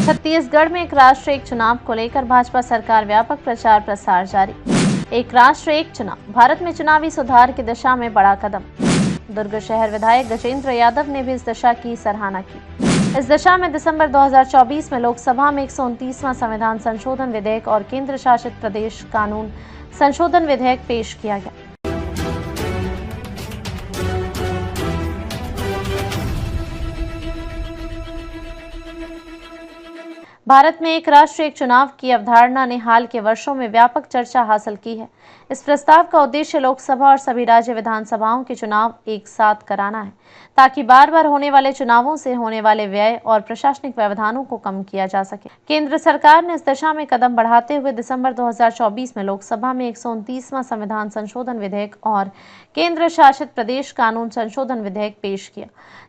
छत्तीसगढ़ में एक राष्ट्र एक चुनाव को लेकर भाजपा सरकार व्यापक प्रचार प्रसार जारी। एक राष्ट्र एक चुनाव भारत में चुनावी सुधार की दिशा में बड़ा कदम। दुर्ग शहर विधायक गजेंद्र यादव ने भी इस दिशा की सराहना की। इस दिशा में दिसंबर 2024 में लोकसभा में 129वां संविधान संशोधन विधेयक और केंद्र शासित प्रदेश कानून संशोधन विधेयक पेश किया गया। भारत में एक राष्ट्र एक चुनाव की अवधारणा ने हाल के वर्षों में व्यापक चर्चा हासिल की है। इस प्रस्ताव का उद्देश्य लोकसभा और सभी राज्य विधानसभाओं के चुनाव एक साथ कराना है, ताकि बार बार होने वाले चुनावों से होने वाले व्यय और प्रशासनिक व्यवधानों को कम किया जा सके। केंद्र सरकार ने इस दिशा में कदम बढ़ाते हुए दिसंबर 2024 में लोकसभा में 129वां संविधान संशोधन विधेयक और केंद्र शासित प्रदेश कानून संशोधन विधेयक पेश किया,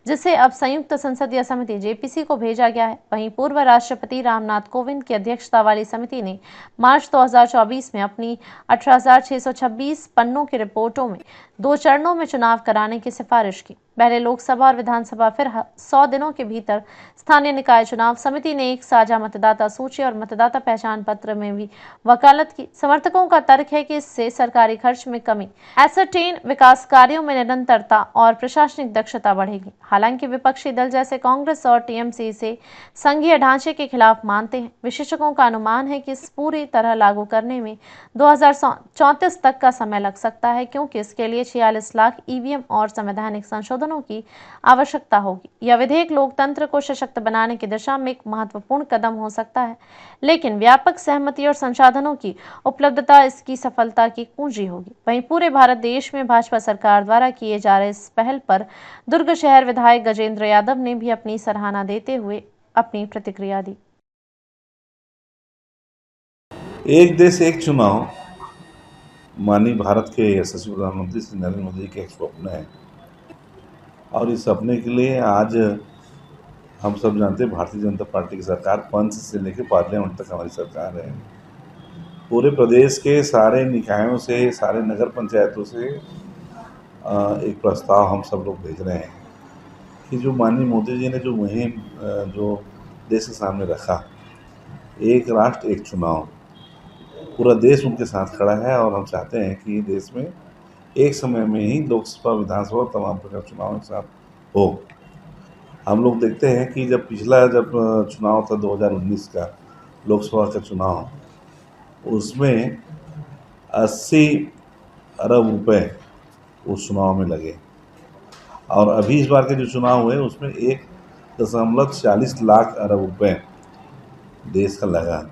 जिसे अब संयुक्त संसदीय समिति जेपीसी को भेजा गया है। वहीं पूर्व राष्ट्रपति रामनाथ कोविंद की अध्यक्षता वाली समिति ने मार्च 2024 में अपनी 18,626 पन्नों की रिपोर्टों में 2 चरणों में चुनाव कराने की सिफारिश की। पहले लोकसभा और विधानसभा, फिर 100 दिनों के भीतर स्थानीय निकाय चुनाव। समिति ने एक साझा मतदाता सूची और मतदाता पहचान पत्र में भी वकालत की। समर्थकों का तर्क है कि इससे सरकारी खर्च में कमी, एसरटेन विकास कार्यों में निरंतरता और प्रशासनिक दक्षता बढ़ेगी। हालांकि विपक्षी दल जैसे कांग्रेस और टीएमसी इसे संघीय ढांचे के खिलाफ मानते हैं। विशेषज्ञों का अनुमान है कि इस पूरी तरह लागू करने में 2034 तक का समय लग सकता है, क्योंकि इसके लिए 46 लाख ईवीएम और संवैधानिक संशोधनों की आवश्यकता होगी। यह विधेयक लोकतंत्र को सशक्त बनाने की दिशा में एक महत्वपूर्ण कदम हो सकता है, लेकिन व्यापक सहमति और संसाधनों की उपलब्धता इसकी सफलता की कुंजी होगी। वहीं पूरे भारत देश में भाजपा सरकार द्वारा किए जा रहे इस पहल पर दुर्ग शहर विधायक गजेंद्र यादव ने भी अपनी सराहना देते हुए अपनी प्रतिक्रिया दी। एक देश एक चुनाव माननीय भारत के यशस्वी प्रधानमंत्री श्री नरेंद्र मोदी के एक स्वप्न है, और इस सपने के लिए आज हम सब जानते हैं भारतीय जनता पार्टी की सरकार पंच से लेकर पार्लियामेंट तक हमारी सरकार है। पूरे प्रदेश के सारे निकायों से, सारे नगर पंचायतों से एक प्रस्ताव हम सब लोग भेज रहे हैं कि जो माननीय मोदी जी ने जो मुहिम जो देश के सामने रखा, एक राष्ट्र एक चुनाव, पूरा देश उनके साथ खड़ा है। और हम चाहते हैं कि देश में एक समय में ही लोकसभा, विधानसभा, तमाम प्रकार चुनाव एक साथ हो। हम लोग देखते हैं कि जब चुनाव था 2019 का लोकसभा का चुनाव, उसमें 80 अरब रुपए उस चुनाव में लगे, और अभी इस बार के जो चुनाव हुए उसमें 1.40 लाख अरब रुपए देश का लगा।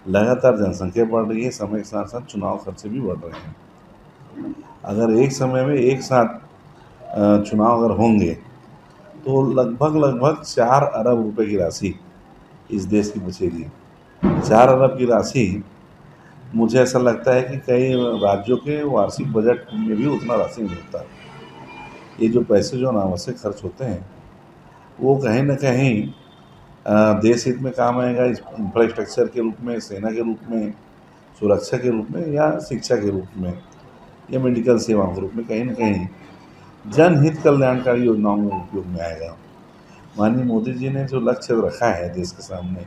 लगातार जनसंख्या बढ़ रही है, समय के साथ साथ चुनाव खर्चे भी बढ़ रहे हैं। अगर एक समय में एक साथ चुनाव अगर होंगे तो लगभग 4 अरब रुपए की राशि इस देश की बचेगी। 4 अरब की राशि, मुझे ऐसा लगता है कि कई राज्यों के वार्षिक बजट में भी उतना राशि नहीं होता। ये जो पैसे जो अनावश्यक खर्च होते हैं वो कहीं ना कहीं देश हित में काम आएगा, इंफ्रास्ट्रक्चर के रूप में, सेना के रूप में, सुरक्षा के रूप में, या शिक्षा के रूप में, या मेडिकल सेवाओं के रूप में, कहीं ना कहीं जनहित कल्याणकारी योजनाओं में उपयोग में आएगा। माननीय मोदी जी ने जो लक्ष्य रखा है देश के सामने,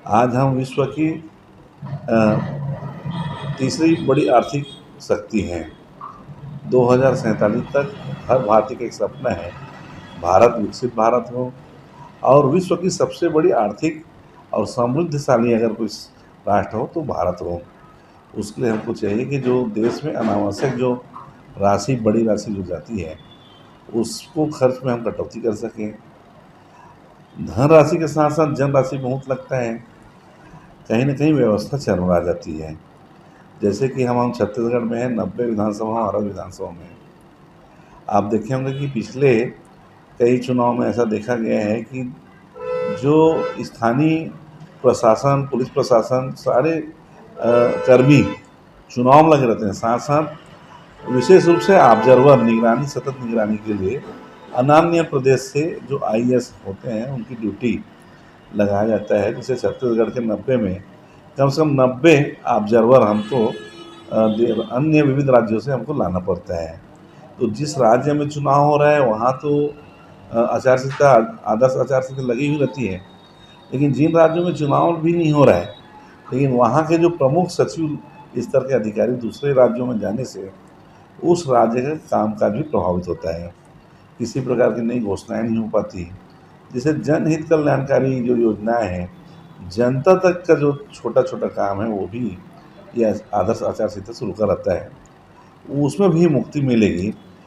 आज हम विश्व की तीसरी बड़ी आर्थिक शक्ति हैं। 2047 तक हर भारतीय का एक सपना है भारत विकसित भारत हो, और विश्व की सबसे बड़ी आर्थिक और समृद्धशाली अगर कोई राष्ट्र हो तो भारत हो। उसके लिए हमको चाहिए कि जो देश में अनावश्यक जो राशि, बड़ी राशि जो जाती है, उसको खर्च में हम कटौती कर सकें। धनराशि के साथ साथ जन राशि बहुत लगता है, कहीं ना कहीं व्यवस्था चरमरा जाती है। जैसे कि हम छत्तीसगढ़ में हैं, 90 विधानसभा, 18 विधानसभा में आप देखे होंगे कि पिछले कई चुनाव में ऐसा देखा गया है कि जो स्थानीय प्रशासन, पुलिस प्रशासन, सारे कर्मी चुनाव में लगे रहते हैं। साथ साथ विशेष रूप से ऑब्जर्वर, निगरानी, सतत निगरानी के लिए अन्य प्रदेश से जो आईएएस होते हैं उनकी ड्यूटी लगाया जाता है। जैसे छत्तीसगढ़ के 90 में कम से कम 90 ऑब्जर्वर हमको अन्य विविध राज्यों से हमको लाना पड़ता है। तो जिस राज्य में चुनाव हो रहा है वहाँ तो आचार संहिता, आदर्श आचार संहिता लगी हुई रहती है, लेकिन जिन राज्यों में चुनाव भी नहीं हो रहा है, लेकिन वहाँ के जो प्रमुख सचिव स्तर के अधिकारी दूसरे राज्यों में जाने से उस राज्य का कामकाज भी प्रभावित होता है। किसी प्रकार की नई घोषणाएँ नहीं हो पाती, जिससे जनहित कल्याणकारी जो योजनाएँ हैं, जनता तक का जो छोटा-छोटा काम है वो भी ये आदर्श आचार संहिता शुरू कराता है। उसमें भी मुक्ति मिलेगी